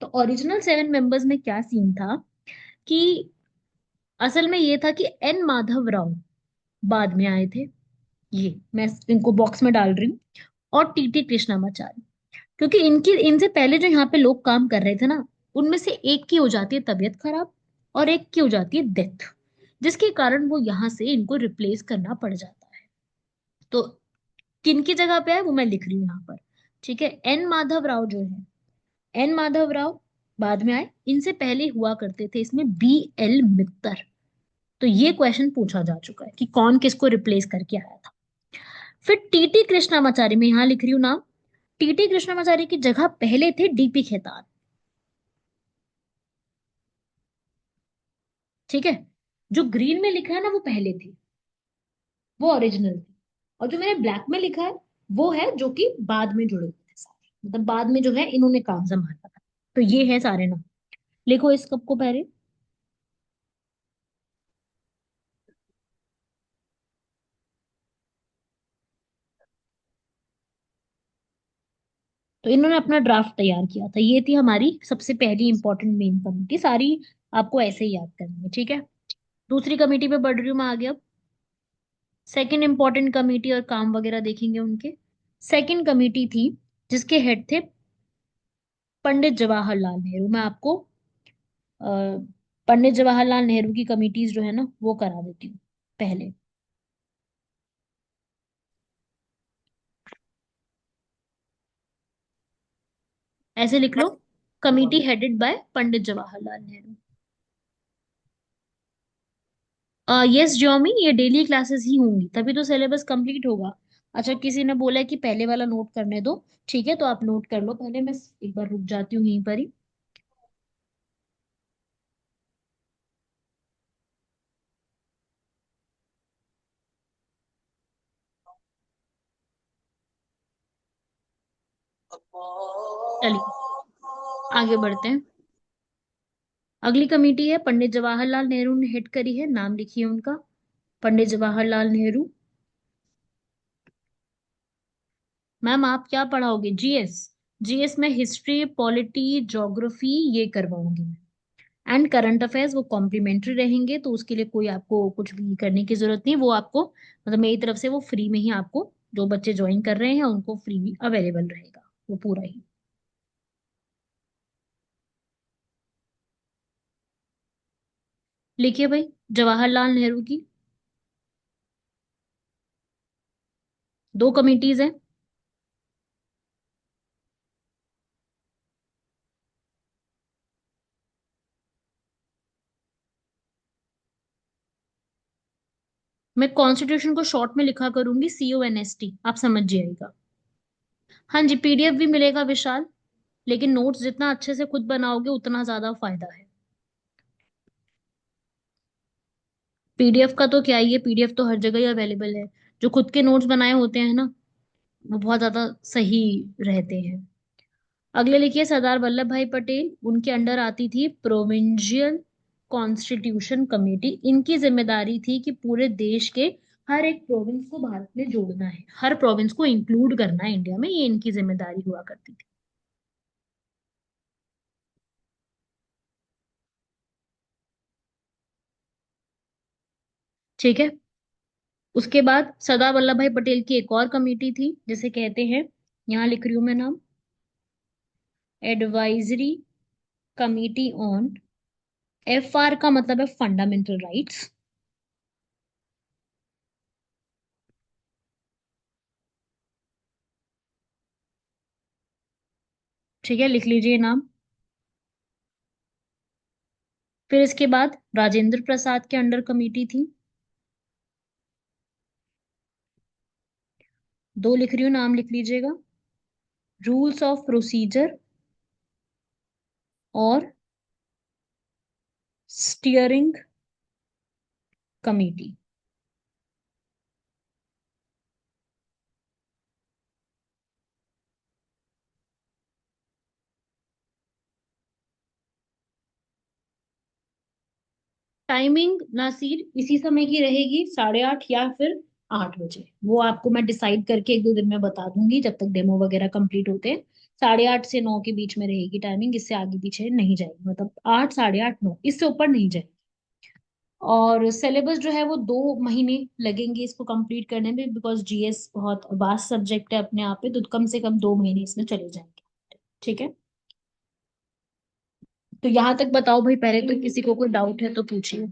तो ओरिजिनल 7 मेंबर्स में क्या सीन था कि असल में ये था कि एन माधव राव बाद में आए थे, ये मैं इनको बॉक्स में डाल रही हूँ, और टीटी कृष्णामाचारी। क्योंकि इनकी इनसे पहले जो यहाँ पे लोग काम कर रहे थे ना, उनमें से एक की हो जाती है तबीयत खराब और एक की हो जाती है डेथ, जिसके कारण वो यहाँ से इनको रिप्लेस करना पड़ जाता है। तो किनकी जगह पे है वो मैं लिख रही हूँ यहाँ पर। ठीक है, एन माधव राव जो है, एन माधव राव बाद में आए, इनसे पहले हुआ करते थे इसमें बी एल मित्तर। तो ये क्वेश्चन पूछा जा चुका है कि कौन किसको रिप्लेस करके आया था। फिर टीटी कृष्णामाचारी, में यहाँ लिख रही हूँ नाम, टीटी कृष्णामाचारी की जगह पहले थे डीपी खेतान। ठीक है, जो ग्रीन में लिखा है ना वो पहले थी, वो ओरिजिनल थी। और जो मैंने ब्लैक में लिखा है वो है जो कि बाद में जुड़े हुए थे सारे, मतलब बाद में जो है इन्होंने काम संभाला था। तो ये है सारे नाम, लिखो इस कप को पहले। तो इन्होंने अपना ड्राफ्ट तैयार किया था, ये थी हमारी सबसे पहली इंपॉर्टेंट मेन कमेटी। सारी आपको ऐसे ही याद करनी है। ठीक है, दूसरी कमेटी पे बढ़ रही हूँ मैं आगे अब। सेकंड इंपॉर्टेंट कमेटी और काम वगैरह देखेंगे उनके। सेकंड कमेटी थी जिसके हेड थे पंडित जवाहरलाल नेहरू। मैं आपको अ, पंडित जवाहरलाल नेहरू की कमिटीज जो है ना वो करा देती हूँ पहले। ऐसे लिख लो, committee headed by Pandit Jawaharlal Nehru. Yes ज्योमी, ये डेली क्लासेस ही होंगी तभी तो सिलेबस कंप्लीट होगा। अच्छा, किसी ने बोला है कि पहले वाला नोट करने दो। ठीक है, तो आप नोट कर लो पहले, मैं एक बार रुक जाती हूँ यहीं पर ही। चलिए आगे बढ़ते हैं। अगली कमेटी है पंडित जवाहरलाल नेहरू ने हेड करी है, नाम लिखिए उनका, पंडित जवाहरलाल नेहरू। मैम आप क्या पढ़ाओगे? जीएस? जीएस में हिस्ट्री, पॉलिटी, ज्योग्राफी ये करवाऊंगी मैं। एंड करंट अफेयर्स वो कॉम्प्लीमेंट्री रहेंगे, तो उसके लिए कोई आपको कुछ भी करने की जरूरत नहीं, वो आपको मतलब मेरी तरफ से वो फ्री में ही आपको, जो बच्चे ज्वाइन कर रहे हैं उनको फ्री में अवेलेबल रहेगा वो पूरा ही। लिखिए भाई, जवाहरलाल नेहरू की दो कमिटीज हैं। मैं कॉन्स्टिट्यूशन को शॉर्ट में लिखा करूंगी CONST, आप समझ जाइएगा। हाँ जी, PDF भी मिलेगा विशाल, लेकिन नोट्स जितना अच्छे से खुद बनाओगे उतना ज्यादा फायदा है। PDF का तो क्या ही है, PDF तो हर जगह ही अवेलेबल है। जो खुद के नोट्स बनाए होते हैं ना, वो बहुत ज्यादा सही रहते हैं। अगले लिखिए, सरदार वल्लभ भाई पटेल, उनके अंडर आती थी प्रोविंशियल कॉन्स्टिट्यूशन कमेटी। इनकी जिम्मेदारी थी कि पूरे देश के हर एक प्रोविंस को भारत में जोड़ना है, हर प्रोविंस को इंक्लूड करना है इंडिया में, ये इनकी जिम्मेदारी हुआ करती थी। ठीक है। उसके बाद सरदार वल्लभ भाई पटेल की एक और कमेटी थी, जिसे कहते हैं, यहाँ लिख रही हूं मैं नाम, एडवाइजरी कमेटी ऑन, FR का मतलब है फंडामेंटल राइट्स। ठीक है, लिख लीजिए नाम। फिर इसके बाद राजेंद्र प्रसाद के अंडर कमेटी थी। दो लिख रही हूँ, नाम लिख लीजिएगा, रूल्स ऑफ प्रोसीजर और स्टीयरिंग कमेटी। टाइमिंग नासिर इसी समय की रहेगी, 8:30 या फिर 8 बजे। वो आपको मैं डिसाइड करके एक दो दिन में बता दूंगी, जब तक डेमो वगैरह कंप्लीट होते हैं। 8:30 से 9 के बीच में रहेगी टाइमिंग, इससे आगे पीछे नहीं जाएगी, मतलब 8, 8:30, 9, इससे ऊपर नहीं जाएगी। और सिलेबस जो है वो 2 महीने लगेंगे इसको कंप्लीट करने में, बिकॉज GS बहुत वास्ट सब्जेक्ट है अपने आप पे, तो कम से कम 2 महीने इसमें चले जाएंगे। ठीक है। तो यहाँ तक बताओ भाई, पहले तो किसी को कोई डाउट है तो पूछिए।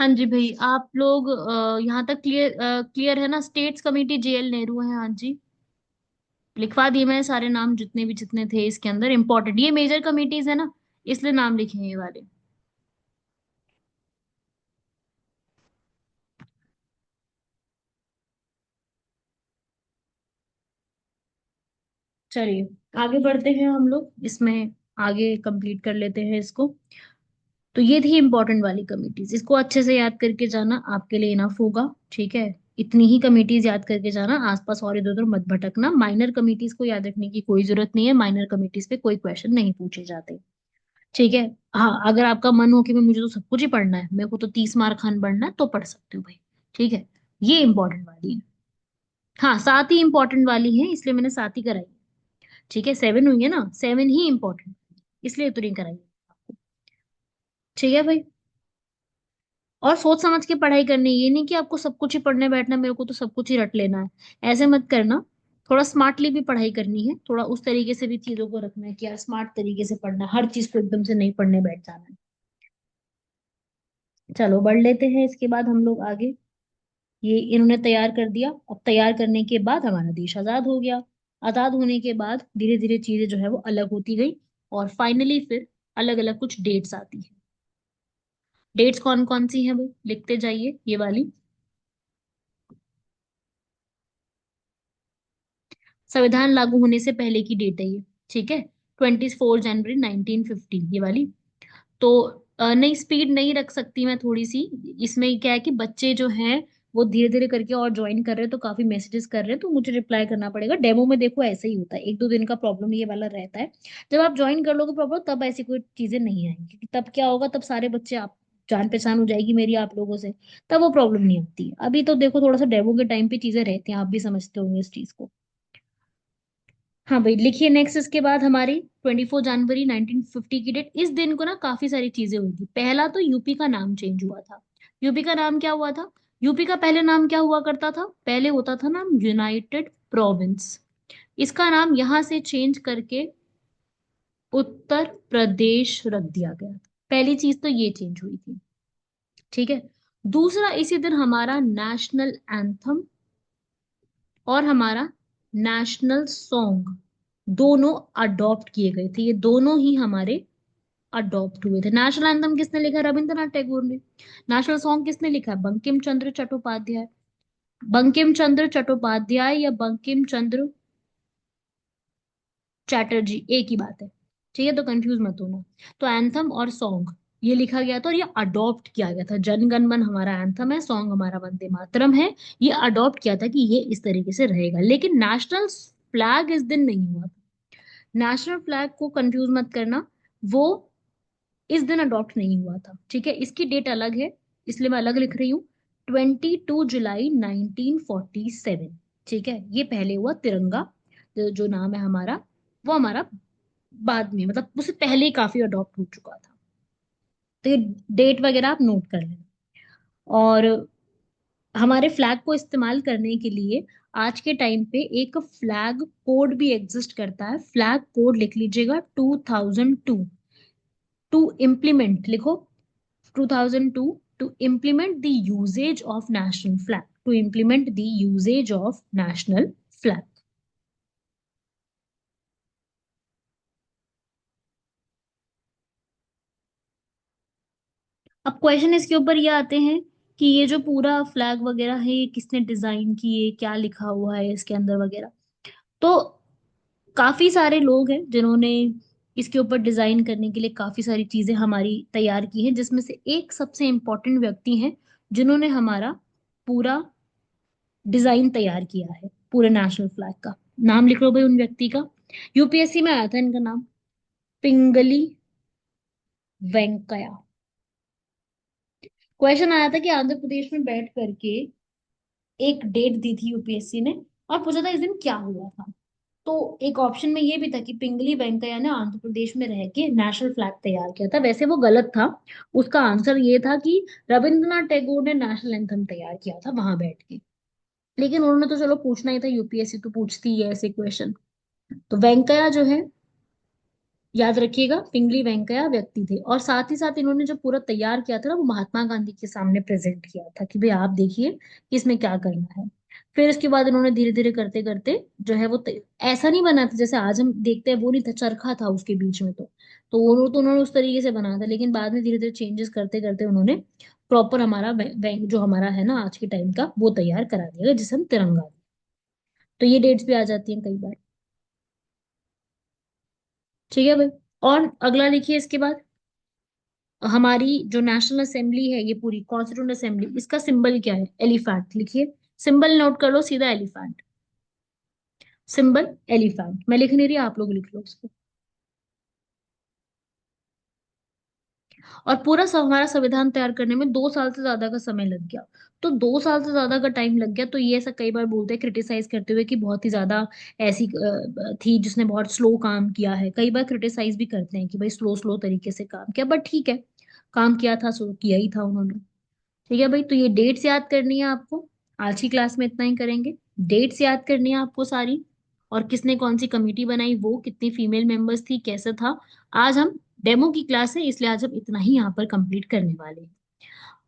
हाँ जी भाई, आप लोग यहाँ तक क्लियर क्लियर है ना? स्टेट्स कमेटी JL नेहरू है, हाँ जी। लिखवा दिए मैंने सारे नाम, जितने भी जितने थे इसके अंदर इंपॉर्टेंट, ये मेजर कमिटीज है ना, इसलिए नाम लिखे हैं ये वाले। चलिए, आगे बढ़ते हैं हम लोग इसमें, आगे कंप्लीट कर लेते हैं इसको। तो ये थी इंपॉर्टेंट वाली कमिटीज, इसको अच्छे से याद करके जाना, आपके लिए इनफ होगा। ठीक है, इतनी ही कमिटीज याद करके जाना, आसपास और इधर उधर मत भटकना। माइनर कमिटीज को याद रखने की कोई जरूरत नहीं है, माइनर कमिटीज पे कोई क्वेश्चन नहीं पूछे जाते। ठीक है। हाँ, अगर आपका मन हो कि भाई मुझे तो सब कुछ ही पढ़ना है, मेरे को तो 30 मार्क खान बनना है, तो पढ़ सकते हो भाई। ठीक है, ये इंपॉर्टेंट वाली है। हाँ, 7 ही इंपॉर्टेंट वाली है, इसलिए मैंने 7 ही कराई। ठीक है, 7 हुई है ना, 7 ही इंपॉर्टेंट, इसलिए उतनी कराई। ठीक है भाई। और सोच समझ के पढ़ाई करनी है, ये नहीं कि आपको सब कुछ ही पढ़ने बैठना, मेरे को तो सब कुछ ही रट लेना है, ऐसे मत करना। थोड़ा स्मार्टली भी पढ़ाई करनी है, थोड़ा उस तरीके से भी चीजों को रखना है कि यार स्मार्ट तरीके से पढ़ना है, हर चीज को एकदम से नहीं पढ़ने बैठ जाना है। चलो बढ़ लेते हैं, इसके बाद हम लोग आगे। ये इन्होंने तैयार कर दिया, अब तैयार करने के बाद हमारा देश आजाद हो गया। आजाद होने के बाद धीरे धीरे चीजें जो है वो अलग होती गई, और फाइनली फिर अलग अलग कुछ डेट्स आती है। डेट्स कौन कौन सी हैं भाई, लिखते जाइए ये वाली। संविधान लागू होने से पहले की डेट है ये। ठीक है, 24 जनवरी 1950, ये वाली। तो नहीं, स्पीड नहीं रख सकती मैं थोड़ी सी। इसमें क्या है कि बच्चे जो हैं वो धीरे धीरे करके और ज्वाइन कर रहे हैं, तो काफी मैसेजेस कर रहे हैं, तो मुझे रिप्लाई करना पड़ेगा। डेमो में देखो ऐसे ही होता है, एक दो दिन का प्रॉब्लम ये वाला रहता है। जब आप ज्वाइन कर लोगे प्रॉपर, तब ऐसी कोई चीजें नहीं आएंगी, क्योंकि तब क्या होगा, तब सारे बच्चे आप जान पहचान हो जाएगी मेरी आप लोगों से, तब वो प्रॉब्लम नहीं आती है। अभी तो देखो थोड़ा सा डेमो के टाइम पे चीजें रहती हैं, आप भी समझते होंगे इस चीज को। हाँ भाई, लिखिए नेक्स्ट। इसके बाद हमारी 24 जनवरी 1950 की डेट। इस दिन को ना काफी सारी चीजें हुई थी। पहला तो यूपी का नाम चेंज हुआ था। यूपी का नाम क्या हुआ था? यूपी का पहले नाम क्या हुआ करता था? पहले होता था नाम यूनाइटेड प्रोविंस। इसका नाम यहां से चेंज करके उत्तर प्रदेश रख दिया गया था। पहली चीज तो ये चेंज हुई थी। ठीक है। दूसरा, इसी दिन हमारा नेशनल एंथम और हमारा नेशनल सॉन्ग दोनों अडॉप्ट किए गए थे। ये दोनों ही हमारे अडॉप्ट हुए थे। नेशनल एंथम किसने लिखा है? रविंद्रनाथ टैगोर ने। नेशनल सॉन्ग किसने लिखा है? बंकिम चंद्र चट्टोपाध्याय। बंकिम चंद्र चट्टोपाध्याय या बंकिम चंद्र चैटर्जी, एक ही बात है। ठीक है, तो कंफ्यूज मत होना। तो एंथम और सॉन्ग ये लिखा गया था और ये अडॉप्ट किया गया था। जन गण मन हमारा एंथम है, सॉन्ग हमारा वंदे मातरम है। ये अडॉप्ट किया था कि ये इस तरीके से रहेगा, लेकिन नेशनल फ्लैग इस दिन नहीं हुआ था। नेशनल फ्लैग को कंफ्यूज मत करना, वो इस दिन अडॉप्ट नहीं हुआ था। ठीक है, इसकी डेट अलग है, इसलिए मैं अलग लिख रही हूँ। 22 जुलाई 1947। ठीक है, ये पहले हुआ तिरंगा। जो नाम है हमारा, वो हमारा बाद में, मतलब उससे पहले ही काफी अडॉप्ट हो चुका था। तो ये डेट वगैरह आप नोट कर लेना। और हमारे फ्लैग को इस्तेमाल करने के लिए आज के टाइम पे एक फ्लैग कोड भी एग्जिस्ट करता है। फ्लैग कोड लिख लीजिएगा, 2002। टू इम्प्लीमेंट लिखो, 2002। To implement the usages of national flag, to implement the usages of national flag. अब क्वेश्चन इसके ऊपर ये आते हैं कि ये जो पूरा फ्लैग वगैरह है, ये किसने डिजाइन किए, क्या लिखा हुआ है इसके अंदर वगैरह। तो काफी सारे लोग हैं जिन्होंने इसके ऊपर डिजाइन करने के लिए काफी सारी चीजें हमारी तैयार की हैं, जिसमें से एक सबसे इम्पोर्टेंट व्यक्ति हैं जिन्होंने हमारा पूरा डिजाइन तैयार किया है पूरे नेशनल फ्लैग का। नाम लिख लो भाई उन व्यक्ति का। यूपीएससी में आया था इनका नाम, पिंगली वेंकैया। क्वेश्चन आया था कि आंध्र प्रदेश में बैठ करके एक डेट दी थी यूपीएससी ने, और पूछा था इस दिन क्या हुआ था। तो एक ऑप्शन में ये भी था कि पिंगली वेंकैया ने आंध्र प्रदेश में रह के नेशनल फ्लैग तैयार किया था। वैसे वो गलत था। उसका आंसर ये था कि रविंद्रनाथ टैगोर ने नेशनल एंथम तैयार किया था वहां बैठ के। लेकिन उन्होंने तो चलो पूछना ही था, यूपीएससी तो पूछती ही है ऐसे क्वेश्चन। तो वेंकैया जो है, याद रखिएगा, पिंगली वेंकैया व्यक्ति थे। और साथ ही साथ इन्होंने जो पूरा तैयार किया था ना, वो महात्मा गांधी के सामने प्रेजेंट किया था कि भाई आप देखिए कि इसमें क्या करना है। फिर उसके बाद इन्होंने धीरे धीरे करते करते जो है वो ऐसा नहीं बना था जैसे आज हम देखते हैं, वो नहीं था, चरखा था उसके बीच में। तो वो तो उन्होंने उस तरीके से बनाया था, लेकिन बाद में धीरे धीरे चेंजेस करते करते उन्होंने प्रॉपर हमारा जो हमारा है ना आज के टाइम का, वो तैयार करा दिया जिसे हम तिरंगा। तो ये डेट्स भी आ जाती हैं कई बार। ठीक है भाई। और अगला लिखिए इसके बाद, हमारी जो नेशनल असेंबली है, ये पूरी कॉन्स्टिट्यूंट असेंबली, इसका सिंबल क्या है? एलिफेंट लिखिए। सिंबल नोट कर लो सीधा, एलिफेंट। Symbol elephant. मैं लिख नहीं रही, आप लोग लिख लो इसको। और पूरा हमारा संविधान तैयार करने में 2 साल से ज्यादा का समय लग गया। तो 2 साल से ज्यादा का टाइम लग गया, तो ये ऐसा कई बार बोलते हैं क्रिटिसाइज करते हुए कि बहुत ही ज्यादा ऐसी थी जिसने बहुत स्लो काम किया है। कई बार क्रिटिसाइज भी करते हैं कि भाई स्लो स्लो तरीके से काम किया, बट ठीक है, काम किया था सो किया ही था उन्होंने। ठीक है भाई, तो ये डेट्स याद करनी है आपको। आज की क्लास में इतना ही करेंगे। डेट्स याद करनी है आपको सारी, और किसने कौन सी कमेटी बनाई, वो कितनी फीमेल मेंबर्स थी, कैसा था। आज हम डेमो की क्लास है, इसलिए आज हम इतना ही यहाँ पर कंप्लीट करने वाले हैं।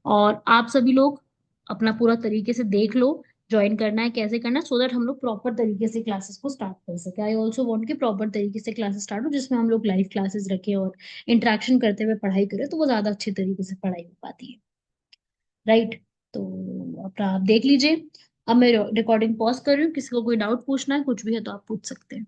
और आप सभी लोग अपना पूरा तरीके से देख लो, ज्वाइन करना है कैसे करना है, सो दैट हम लोग प्रॉपर तरीके से क्लासेस को स्टार्ट कर सके। आई ऑल्सो वांट कि प्रॉपर तरीके से क्लासेस स्टार्ट हो, जिसमें हम लोग लाइव क्लासेस रखें और इंटरेक्शन करते हुए पढ़ाई करें, तो वो ज्यादा अच्छे तरीके से पढ़ाई हो पाती है। राइट। तो अपना आप देख लीजिए। अब मैं रिकॉर्डिंग पॉज कर रही हूँ, किसी को कोई डाउट पूछना है कुछ भी है तो आप पूछ सकते हैं।